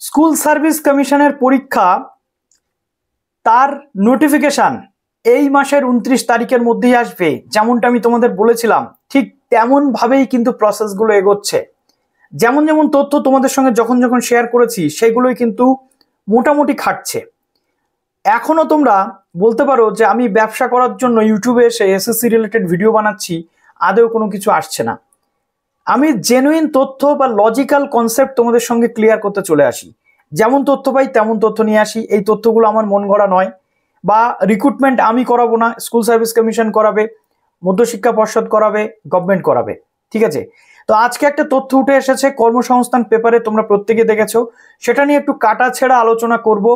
School service কমিশনের পরীক্ষা তার নোটিফিকেশন এই মাসের 29 তারিখের মধ্যেই আসবে। যেমনটা আমি তোমাদের বলেছিলাম ঠিক তেমন ভাবেই কিন্তু প্রসেসগুলো এগোচ্ছে। যেমন যেমন তথ্য তোমাদের সঙ্গে যখন যখন শেয়ার করেছি সেগুলোই কিন্তু মোটামুটি খাটছে। এখনো তোমরা বলতে পারো যে আমি ব্যবসা করার জন্য ইউটিউবে এসে এসএসসি রিলেটেড ভিডিও বানাচ্ছি, আদৌ কোনো কিছু আসছে না। আমি জেনুইন তথ্য বা লজিক্যাল কনসেপ্ট তোমাদের সঙ্গে ক্লিয়ার করতে চলে আসি। যেমন তথ্য পাই তেমন তথ্য নিয়ে আসি। এই তথ্যগুলো আমার মন গড়া নয়, বা রিক্রুটমেন্ট আমি করাবো না, স্কুল সার্ভিস কমিশন করাবে, মধ্যশিক্ষা পর্ষদ করাবে, গভর্নমেন্ট করাবে। ঠিক আছে, তো আজকে একটা তথ্য উঠে এসেছে কর্মসংস্থান পেপারে, তোমরা প্রত্যেকে দেখেছো। সেটা নিয়ে একটু কাটা ছেঁড়া আলোচনা করব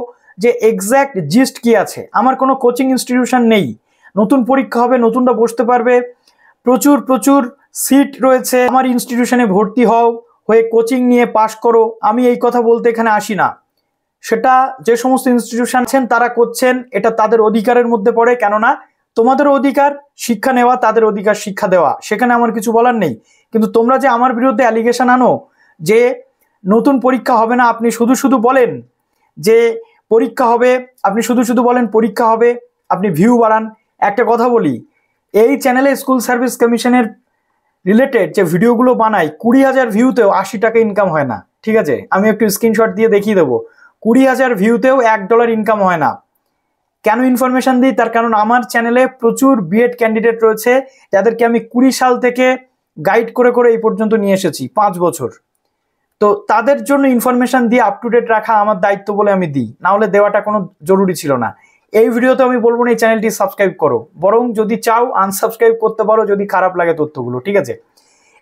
যে এক্স্যাক্ট জিস্ট কি আছে। আমার কোনো কোচিং ইনস্টিটিউশন নেই, নতুন পরীক্ষা হবে, নতুনরা বসতে পারবে, প্রচুর প্রচুর সিট রয়েছে, আমার ইনস্টিটিউশনে ভর্তি হয়ে কোচিং নিয়ে পাশ করো, আমি এই কথা বলতে এখানে আসি না। সেটা যে সমস্ত ইনস্টিটিউশন আছেন তারা করছেন, এটা তাদের অধিকারের মধ্যে পড়ে। কেননা তোমাদের অধিকার শিক্ষা নেওয়া, তাদের অধিকার শিক্ষা দেওয়া, সেখানে আমার কিছু বলার নেই। কিন্তু তোমরা যে আমার বিরুদ্ধে অ্যালিগেশন আনো যে নতুন পরীক্ষা হবে না, আপনি শুধু শুধু বলেন যে পরীক্ষা হবে, আপনি শুধু শুধু বলেন পরীক্ষা হবে, আপনি ভিউ বাড়ান। একটা কথা বলি, এই চ্যানেলে স্কুল সার্ভিস কমিশনের রিলেটেড যে ভিডিওগুলো বানাই 20,000 ভিউতেও 80 টাকা ইনকাম হয় না। ঠিক আছে, আমি একটু স্ক্রিনশট দিয়ে দেখিয়ে দেবো। 20,000 ভিউতেও $1 ইনকাম হয় না। কেন ইনফরমেশন দিই? তার কারণ আমার চ্যানেলে প্রচুর বিএড ক্যান্ডিডেট রয়েছে যাদেরকে আমি 20 সাল থেকে গাইড করে করে এই পর্যন্ত নিয়ে এসেছি, 5 বছর। তো তাদের জন্য ইনফরমেশন দিয়ে আপ টু ডেট রাখা আমার দায়িত্ব বলে আমি দিই, না হলে দেওয়াটা কোনো জরুরি ছিল না। এই ভিডিওতে আমি বলবো না এই চ্যানেলটি সাবস্ক্রাইব করো, বরং যদি চাও আনসাবস্ক্রাইব করতে পারো যদি খারাপ লাগে তথ্যগুলো। ঠিক আছে,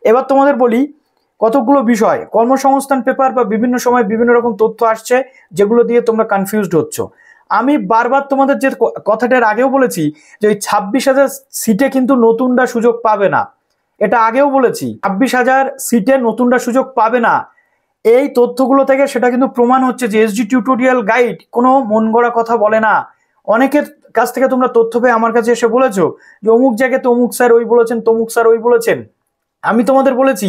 এবার তোমাদের বলি কতগুলো বিষয়। কর্মসংস্থান পেপার বা বিভিন্ন সময় বিভিন্ন রকম তথ্য আসছে যেগুলো দিয়ে তোমরা কনফিউজড হচ্ছ। আমি বারবার তোমাদের যে কথাটার আগেও বলেছি যে ওই 26,000 সিটে কিন্তু নতুনরা সুযোগ পাবে না। এটা আগেও বলেছি, 26,000 সিটে নতুনরা সুযোগ পাবে না। এই তথ্যগুলো থেকে সেটা কিন্তু প্রমাণ হচ্ছে যে এসজি টিউটোরিয়াল গাইড কোনো মন গড়া কথা বলে না। অনেকের কাছ থেকে তোমরা তথ্য পেয়ে আমার কাছে এসে বলেছো যে অমুক জায়গায় তো অমুক স্যার ওই বলেছেন, তমুক স্যার ওই বলেছেন। আমি তোমাদের বলেছি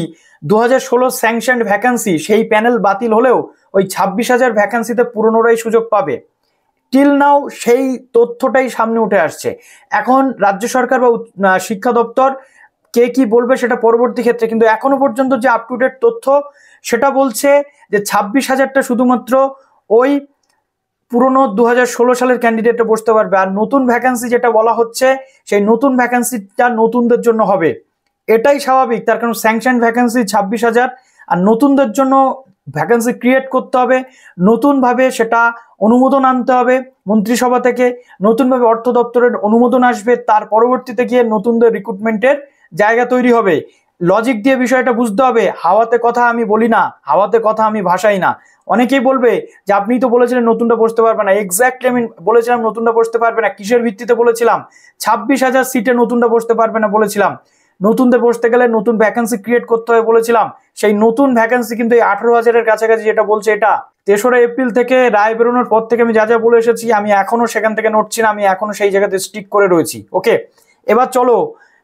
2016 স্যাংশনড ভ্যাকান্সি, সেই প্যানেল বাতিল হলেও ওই 26,000 ভ্যাকান্সিতে পুরনোরাই সুযোগ পাবে। টিল নাও সেই তথ্যটাই সামনে উঠে আসছে। এখন রাজ্য সরকার বা শিক্ষা দপ্তর কে কি বলবে সেটা পরবর্তী ক্ষেত্রে, কিন্তু এখনো পর্যন্ত যে আপ টু ডেট তথ্য সেটা বলছে যে 26,000টা শুধুমাত্র ওই পুরনো 2016 সালের ক্যান্ডিডেটে বসতে পারবে। আর নতুন ভ্যাকান্সি যেটা বলা হচ্ছে সেই নতুন ভ্যাকান্সিটা নতুনদের জন্য হবে। এটাই স্বাভাবিক, তার কারণ স্যাংশন ভ্যাকান্সি 26,000, আর নতুনদের জন্য ভ্যাকান্সি ক্রিয়েট করতে হবে, নতুনভাবে সেটা অনুমোদন আনতে হবে মন্ত্রিসভা থেকে, নতুনভাবে অর্থ দপ্তরের অনুমোদন আসবে, তার পরবর্তীতে গিয়ে নতুনদের রিক্রুটমেন্টের জায়গা তৈরি হবে। লজিক দিয়ে বিষয়টা বুঝতে হবে। হাওয়াতে কথা আমি বলি না, হাওয়াতে কথা আমি ভাসাই না। অনেকেই বলবে যে আপনি তো বলেছিলেন নতুনটা বসতে পারবে না। এক্স্যাক্টলি আমি বলেছিলাম নতুনটা বসতে পারবে না। কিসের ভিত্তিতে বলেছিলাম? 26,000 সিটে নতুনটা বসতে পারবে না বলেছিলাম। নতুনদের বসতে গেলে নতুন ভ্যাকান্সি ক্রিয়েট করতে হবে বলেছিলাম। সেই নতুন ভ্যাকান্সি কিন্তু এই 18,000-এর কাছাকাছি যেটা বলছে, এটা 3রা এপ্রিল থেকে রায় বেরোনোর পর থেকে আমি যা যা বলে এসেছি আমি এখনো সেখান থেকে নড়ছি না, আমি এখনো সেই জায়গাতে স্টিক করে রয়েছি। ওকে, এবার চলো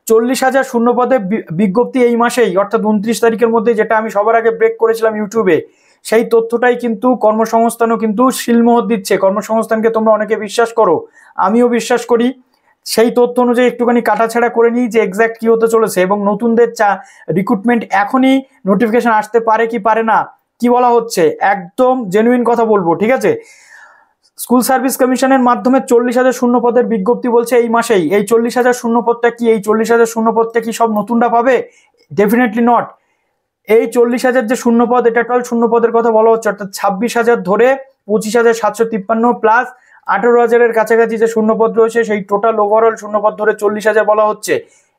40,000 শূন্য পদে বিজ্ঞপ্তি এই মাসেই অর্থাৎ 29 তারিখের মধ্যে, যেটা আমি সবার আগে ব্রেক করেছিলাম ইউটিউবে, সেই তথ্যটাই কিন্তু কর্মসংস্থানও কিন্তু শিলমোহর দিচ্ছে। কর্মসংস্থানকে তোমরা অনেকে বিশ্বাস করো, আমিও বিশ্বাস করি। সেই তথ্য অনুযায়ী একটুখানি কাটাছাড়া করে নিই যে এক্স্যাক্ট কি হতে চলেছে, এবং নতুনদের রিক্রুটমেন্ট এখনই নোটিফিকেশন আসতে পারে কি পারে না, কি বলা হচ্ছে একদম জেনুইন কথা বলবো। ঠিক আছে, স্কুল সার্ভিস কমিশনের মাধ্যমে 40,000 শূন্য পদের বিজ্ঞপ্তি বলছে এই মাসেই। এই 40,000 শূন্য পদটা কি, এই 40,000 শূন্য পদটা কি সব নতুনরা পাবে? Definitely not. এই 40,000 যে শূন্য পদ, এটা টোটাল শূন্য পদের কথা বলা হচ্ছে, অর্থাৎ 26,000 ধরে 25,753 প্লাস 18,000-এর কাছাকাছি যে শূন্য পদ রয়েছে, সেই টোটাল ওভারঅল শূন্য পদ ধরে 40,000 বলা হচ্ছে।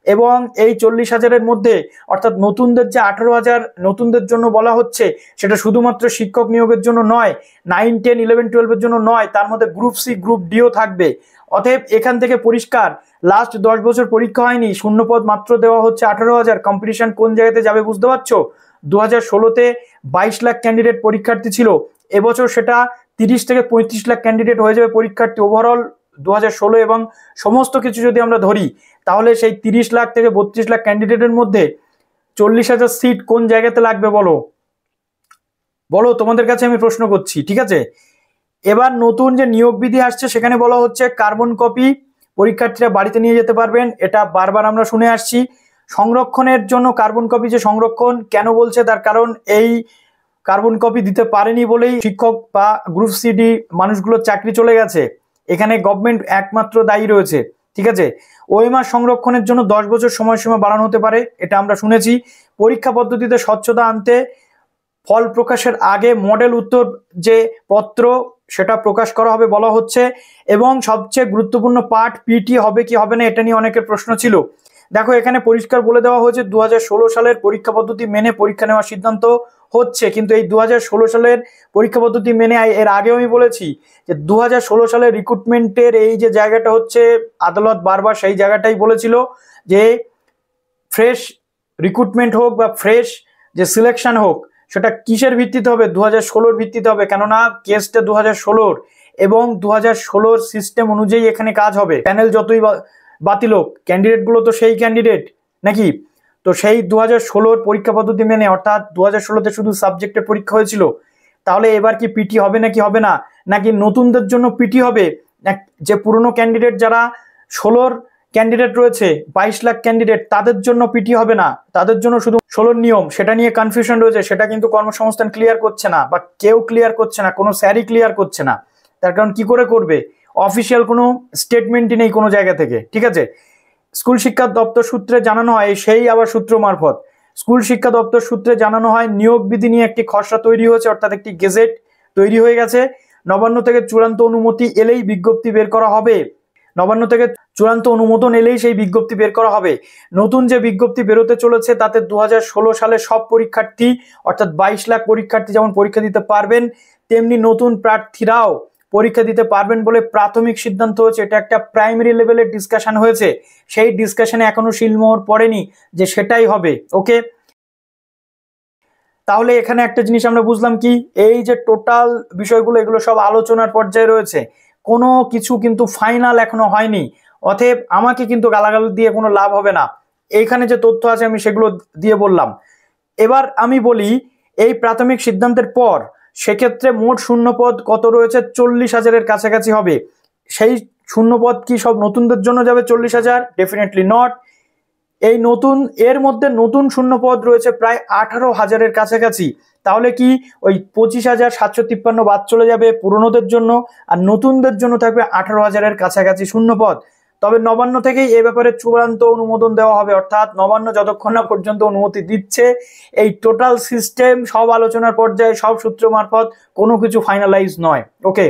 এবং এই 40,000-এর মধ্যে অর্থাৎ নতুনদের যে 18,000 নতুনদের জন্য বলা হচ্ছে, সেটা শুধুমাত্র শিক্ষক নিয়োগের জন্য নয়, 9, 10, 11, 12-এর জন্য নয়, তার মধ্যে গ্রুপ সি, গ্রুপ ডিও থাকবে। অতএব এখান থেকে পরিষ্কার লাস্ট 10 বছর পরীক্ষা হয়নি, শূন্যপদ মাত্র দেওয়া হচ্ছে 18,000। কম্পিটিশন কোন জায়গাতে যাবে বুঝতে পারছো? 2016-তে 22 লাখ ক্যান্ডিডেট পরীক্ষার্থী ছিল, এবছর সেটা 30 থেকে 35 লাখ ক্যান্ডিডেট হয়ে যাবে পরীক্ষার্থী ওভারঅল 2016, এবং সমস্ত কিছু যদি আমরা ধরি তাহলে সেই 30 লাখ থেকে 32 লাখ ক্যান্ডিডেটের মধ্যে 40,000 সিট কোন জায়গাতে লাগবে বলো? বলো, তোমাদের কাছে আমি প্রশ্ন করছি, ঠিক আছে? এবার নতুন যে নিয়োগ বিধি আসছে সেখানে বলা হচ্ছে কার্বন কপি পরীক্ষার্থীরা বাড়িতে নিয়ে যেতে পারবেন। এটা বারবার আমরা শুনে আসছি। সংরক্ষণের জন্য কার্বন কপি যে সংরক্ষণ কেন বলছে, তার কারণ এই কার্বন কপি দিতে পারেনি বলেই শিক্ষক বা গ্রুপ সিডি মানুষগুলোর চাকরি চলে গেছে। এখানে গভর্নমেন্ট একমাত্র দায়ী রয়েছে, ঠিক আছে? ওএমআর সংরক্ষণের জন্য 10 বছর সময়সীমা বাড়ানো হতে পারে, এটা আমরা শুনেছি। পরীক্ষা পদ্ধতিতে স্বচ্ছতা আনতে ফল প্রকাশের আগে মডেল উত্তর যে পত্র সেটা প্রকাশ করা হবে বলা হচ্ছে। এবং সবচেয়ে গুরুত্বপূর্ণ পাঠ পিটি হবে কি হবে না, এটা নিয়ে অনেকের প্রশ্ন ছিল। দেখো, এখানে পরিষ্কার বলে দেওয়া হয়েছে 2016 সালের পরীক্ষা পদ্ধতি মেনে পরীক্ষা নেওয়ার সিদ্ধান্ত হচ্ছে। কিন্তু এই 2016 সালের পরীক্ষা পদ্ধতি মেনে, এর আগেও আমি বলেছি যে 2016 সালের রিক্রুটমেন্টের এই যে জায়গাটা হচ্ছে, আদালত বারবার সেই জায়গাটাই বলেছিল যে ফ্রেশ রিক্রুটমেন্ট হোক বা ফ্রেশ যে সিলেকশন হোক, সেটা কিসের ভিত্তিতে হবে? 2016 ভিত্তিতে হবে, কেননা কেসটা 2016 এবং 2016 সিস্টেম অনুযায়ী এখানে কাজ হবে। প্যানেল যতই বাতিল হোক, ক্যান্ডিডেটগুলো তো সেই ক্যান্ডিডেট নাকি? তো সেই 2016 পরীক্ষা পদ্ধতি মেনে, অর্থাৎ 2016-তে শুধু সাবজেক্টের পরীক্ষা হয়েছিল, তাহলে এবার কি পিটি হবে নাকি হবে না, নাকি নতুনদের জন্য পিটি হবে? যে পুরনো ক্যান্ডিডেট যারা 16 ক্যান্ডিডেট রয়েছে, 22 লাখ ক্যান্ডিডেট, তাদের জন্য পিটি হবে না, তাদের জন্য শুধু 16 নিয়ম, সেটা নিয়ে কনফিউশন রয়েছে। সেটা কিন্তু কর্মসংস্থান ক্লিয়ার করছে না, বা কেউ ক্লিয়ার করছে না, কোনো স্যারই ক্লিয়ার করছে না। তার কারণ কি করে করবে? অফিসিয়াল কোনো স্টেটমেন্টই নেই কোনো জায়গা থেকে, ঠিক আছে? স্কুল শিক্ষা দপ্তর সূত্রে জানানো হয়, সেই আবার সূত্র মারফত স্কুল শিক্ষা দপ্তর সূত্রে জানানো হয় নিয়োগ বিধি নিয়ে একটি খসড়া তৈরি হয়েছে, অর্থাৎ একটি গেজেট তৈরি হয়ে গেছে। নবান্ন থেকে চূড়ান্ত অনুমতি এলেই বিজ্ঞপ্তি বের করা হবে। নবান্ন থেকে চূড়ান্ত অনুমোদন এলেই সেই বিজ্ঞপ্তি বের করা হবে। নতুন যে বিজ্ঞপ্তি বেরোতে চলেছে তাতে 2016 সালে সব পরীক্ষার্থী, অর্থাৎ 22 লাখ পরীক্ষার্থী যেমন পরীক্ষা দিতে পারবেন, তেমনি নতুন প্রার্থীরাও পরীক্ষা দিতে পারবেন বলে প্রাথমিক সিদ্ধান্ত হয়েছে। এটা একটা প্রাইমারি লেভেলের ডিসকাশন হয়েছে, সেই ডিসকাশনে এখনো শিলমোহর পড়েনি যে সেটাই হবে। ওকে, তাহলে এখানে একটা জিনিস আমরা বুঝলাম কি, এই যে টোটাল বিষয়গুলো, এগুলো সব আলোচনার পর্যায়ে রয়েছে, কোনো কিছু কিন্তু ফাইনাল এখনো হয়নি। অতএব আমাকে কিন্তু গালাগালি দিয়ে কোনো লাভ হবে না। এইখানে যে তথ্য আছে আমি সেগুলো দিয়ে বললাম। এবার আমি বলি, এই প্রাথমিক সিদ্ধান্তের পর সেক্ষেত্রে মোট শূন্যপদ কত রয়েছে? 40,000-এর কাছাকাছি হবে। সেই শূন্যপদ কি সব নতুনদের জন্য যাবে 40,000? Definitely not. এই নতুন, এর মধ্যে নতুন শূন্যপদ রয়েছে প্রায় 18,000-এর কাছাকাছি। তাহলে কি ওই 25,753 বাদ চলে যাবে পুরনোদের জন্য, আর নতুনদের জন্য থাকবে 18,000-এর কাছাকাছি শূন্যপদ। তবে নবান্ন থেকেই এ ব্যাপারে চূড়ান্ত অনুমোদন দেওয়া হবে, অর্থাৎ নবান্ন যতক্ষণ না পর্যন্ত অনুমতি দিচ্ছে, এই টোটাল সিস্টেম সব আলোচনার পর্যায়ে, সব সূত্র মারফত কোনো কিছু ফাইনালাইজ নয়। ওকে,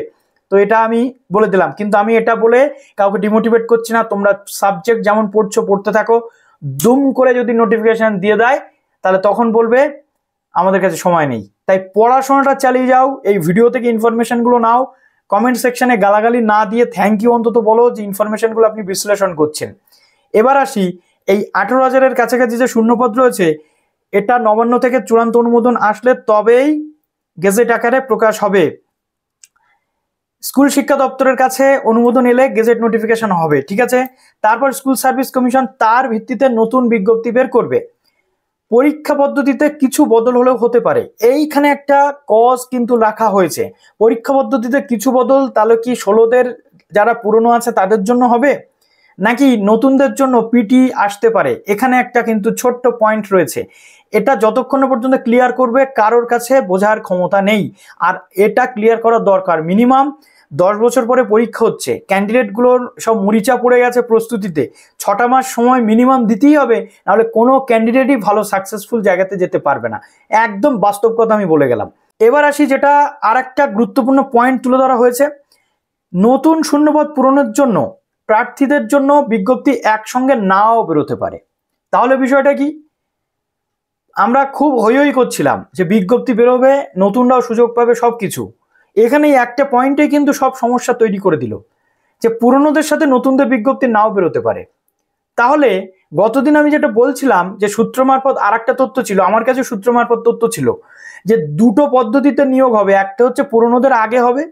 তো এটা আমি বলে দিলাম। কিন্তু আমি এটা বলে কাউকে ডিমোটিভেট করছি না, তোমরা সাবজেক্ট যেমন পড়ছো পড়তে থাকো। দুম করে যদি নোটিফিকেশন দিয়ে দেয় তাহলে তখন বলবে আমাদের কাছে সময় নেই। তাই পড়াশোনাটা চালিয়ে যাও, এই ভিডিও থেকে ইনফরমেশনগুলো নাও। কমেন্ট সেকশনে গালাগালি না দিয়ে থ্যাংক ইউ অন্তত বলো যে ইনফরমেশনগুলো আপনি বিশ্লেষণ করছেন। এবার আসি, এই 18,000-এর কাছাকাছি যে শূন্যপদ রয়েছে, এটা নবান্ন থেকে চূড়ান্ত অনুমোদন আসলে তবেই গেজেট আকারে প্রকাশ হবে। স্কুল শিক্ষা দপ্তরের কাছে অনুমোদন এলে গেজেট নোটিফিকেশন হবে, ঠিক আছে? তারপর স্কুল সার্ভিস কমিশন তার ভিত্তিতে নতুন বিজ্ঞপ্তি বের করবে। পরীক্ষা পদ্ধতিতে কিছু বদল হলেও হতে পারে, এইখানে একটা কজ কিন্তু রাখা হয়েছে। পরীক্ষা পদ্ধতিতে কিছু বদল, তাহলে কি 16দের যারা পুরনো আছে তাদের জন্য হবে, নাকি নতুনদের জন্য পিটি আসতে পারে? এখানে একটা কিন্তু ছোট্ট পয়েন্ট রয়েছে। এটা যতক্ষণ পর্যন্ত ক্লিয়ার করবে কারোর কাছে বোঝার ক্ষমতা নেই। আর এটা ক্লিয়ার করা দরকার। মিনিমাম 10 বছর পরে পরীক্ষা হচ্ছে, ক্যান্ডিডেটগুলোর সব মরিচা পড়ে গেছে প্রস্তুতিতে, 6টা মাস সময় মিনিমাম দিতেই হবে, নাহলে কোনো ক্যান্ডিডেটই ভালো সাকসেসফুল জায়গাতে যেতে পারবে না। একদম বাস্তব কথা আমি বলে গেলাম। এবার আসি, যেটা আর একটা গুরুত্বপূর্ণ পয়েন্ট তুলে ধরা হয়েছে, নতুন শূন্যপদ পূরণের জন্য প্রার্থীদের জন্য বিজ্ঞপ্তি একসঙ্গে নাও বেরোতে পারে। তাহলে বিষয়টা কি? আমরা খুব হই হই করছিলাম যে বিজ্ঞপ্তি বেরোবে, নতুনরাও সুযোগ পাবে, সবকিছু। এখানেই একটা পয়েন্টে কিন্তু সব সমস্যা তৈরি করে দিল, যে পুরনোদের সাথে নতুনদের বিজ্ঞপ্তি নাও বেরোতে পারে। তাহলে গতদিন আমি যেটা বলছিলাম যে সূত্র মারফত আর একটা তথ্য ছিল, আমার কাছে সূত্র মারফত তথ্য ছিল যে দুটো পদ্ধতিতে নিয়োগ হবে, একটা হচ্ছে পুরনোদের আগে হবে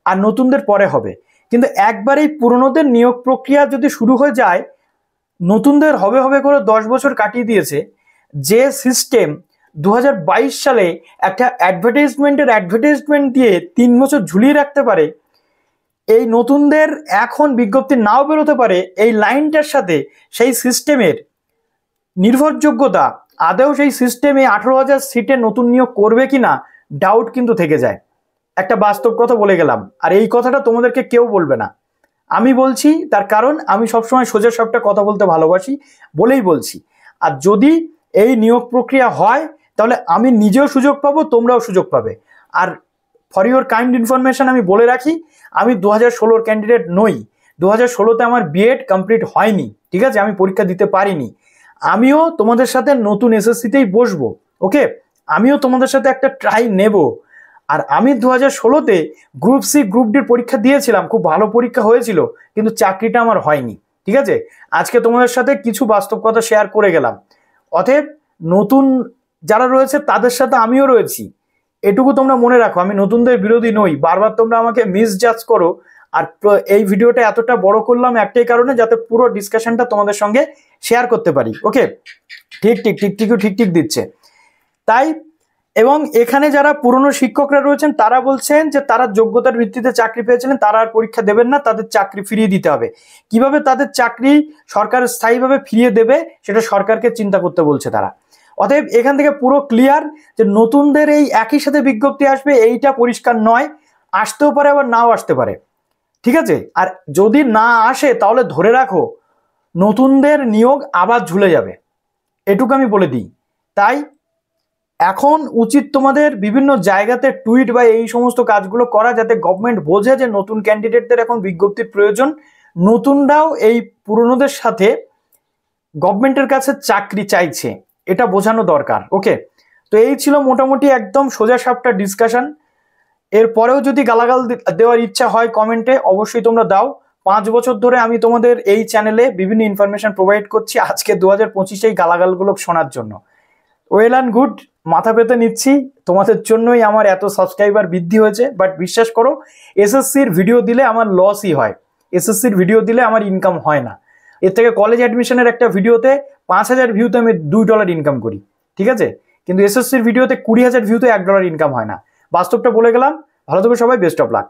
আর নতুনদের পরে হবে। কিন্তু একবারেই পুরনোদের নিয়োগ প্রক্রিয়া যদি শুরু হয়ে যায়, নতুনদের হবে হবে করে 10 বছর কাটিয়ে দিয়েছে যে সিস্টেম, 2022 সালে একটা অ্যাডভার্টাইজমেন্ট দিয়ে 3 বছর ঝুলিয়ে রাখতে পারে, এই নতুনদের এখন বিজ্ঞপ্তি নাও বেরোতে পারে, এই লাইনটার সাথে সেই সিস্টেমের নির্ভরযোগ্যতা, আদৌ সেই সিস্টেমে 18,000 সিটে নতুন নিয়োগ করবে কিনা ডাউট কিন্তু থেকে যায়। একটা বাস্তব কথা বলে গেলাম, আর এই কথাটা তোমাদেরকে কেউ বলবে না, আমি বলছি। তার কারণ আমি সবসময় সোজা সাপটা কথা বলতে ভালোবাসি বলেই বলছি। আর যদি এই নিয়োগ প্রক্রিয়া হয় তাহলে আমি নিজেও সুযোগ পাবো, তোমরাও সুযোগ পাবে। আর ফর ইউর কাইন্ড ইনফরমেশন আমি বলে রাখি, আমি 2016 ক্যান্ডিডেট নই। 2016-তে আমার বিএড কমপ্লিট হয়নি, ঠিক আছে, আমি পরীক্ষা দিতে পারিনি। আমিও তোমাদের সাথে নতুন এসএসসিতেই বসবো, ওকে, আমিও তোমাদের সাথে একটা ট্রাই নেব। আর আমি 2016-তে গ্রুপ সি গ্রুপ ডির পরীক্ষা দিয়েছিলাম, খুব ভালো পরীক্ষা হয়েছিল, কিন্তু চাকরিটা আমার হয়নি, ঠিক আছে। আজকে তোমাদের সাথে কিছু বাস্তব কথা শেয়ার করে গেলাম। অতএব নতুন যারা রয়েছে তাদের সাথে আমিও রয়েছি, এটুকু তোমরা মনে রাখো। আমি নতুনদের বিরোধী নই, বারবার তোমরা আমাকে মিসজাজ করো। আর এই ভিডিওটা এতটা বড় করলাম একটাই কারণে, যাতে পুরো ডিসকাশনটা তোমাদের সঙ্গে শেয়ার করতে পারি, ওকে। ঠিক দিচ্ছে তাই। এবং এখানে যারা পুরনো শিক্ষকরা রয়েছেন তারা বলছেন যে তারা যোগ্যতার ভিত্তিতে চাকরি পেয়েছিলেন, তারা আর পরীক্ষা দেবেন না, তাদের চাকরি ফিরিয়ে দিতে হবে। কিভাবে তাদের চাকরি সরকার স্থায়ীভাবে ফিরিয়ে দেবে সেটা সরকারকে চিন্তা করতে বলছে তারা। অতএব এখান থেকে পুরো ক্লিয়ার যে নতুনদের এই একই সাথে বিজ্ঞপ্তি আসবে এইটা পরিষ্কার নয়, আসতেও পারে আবার নাও আসতে পারে, ঠিক আছে। আর যদি না আসে তাহলে ধরে রাখো নতুনদের নিয়োগ আবার ঝুলে যাবে, এটুকু আমি বলে দিই। তাই এখন উচিত তোমাদের বিভিন্ন জায়গাতে টুইট বা এই সমস্ত কাজগুলো করা, যাতে গভর্নমেন্ট বোঝে যে নতুন ক্যান্ডিডেটদের এখন বিজ্ঞপ্তির প্রয়োজন, নতুনরাও এই পুরনোদের সাথে গভর্নমেন্টের কাছে চাকরি চাইছে, এটা বোঝানো দরকার, ওকে। তো এই ছিল মোটামুটি একদম সোজা সাপটা ডিসকাশন। এরপরেও যদি গালাগাল দেওয়ার ইচ্ছা হয় কমেন্টে অবশ্যই তোমরা দাও। 5 বছর ধরে আমি তোমাদের এই চ্যানেলে বিভিন্ন ইনফরমেশন প্রোভাইড করছি, আজকে 2025 এই গালাগালগুলো শোনার জন্য। ওয়েল অ্যান্ড গুড, মাথা পেতে নিচ্ছি, তোমাদের জন্যই আমার এত সাবস্ক্রাইবার বৃদ্ধি হয়েছে। বাট বিশ্বাস করো, এসএসসির ভিডিও দিলে আমার লসই হয়, এসএসসির ভিডিও দিলে আমার ইনকাম হয় না। এর থেকে কলেজ অ্যাডমিশনের একটা ভিডিওতে 5,000 ভিউতে আমি $2 ইনকাম করি, ঠিক আছে, কিন্তু এসএসসির ভিডিওতে 20,000 ভিউতে $1 ইনকাম হয় না। বাস্তবটা বলে গেলাম। ভালো থেকো সবাই, বেস্ট অফ লাক।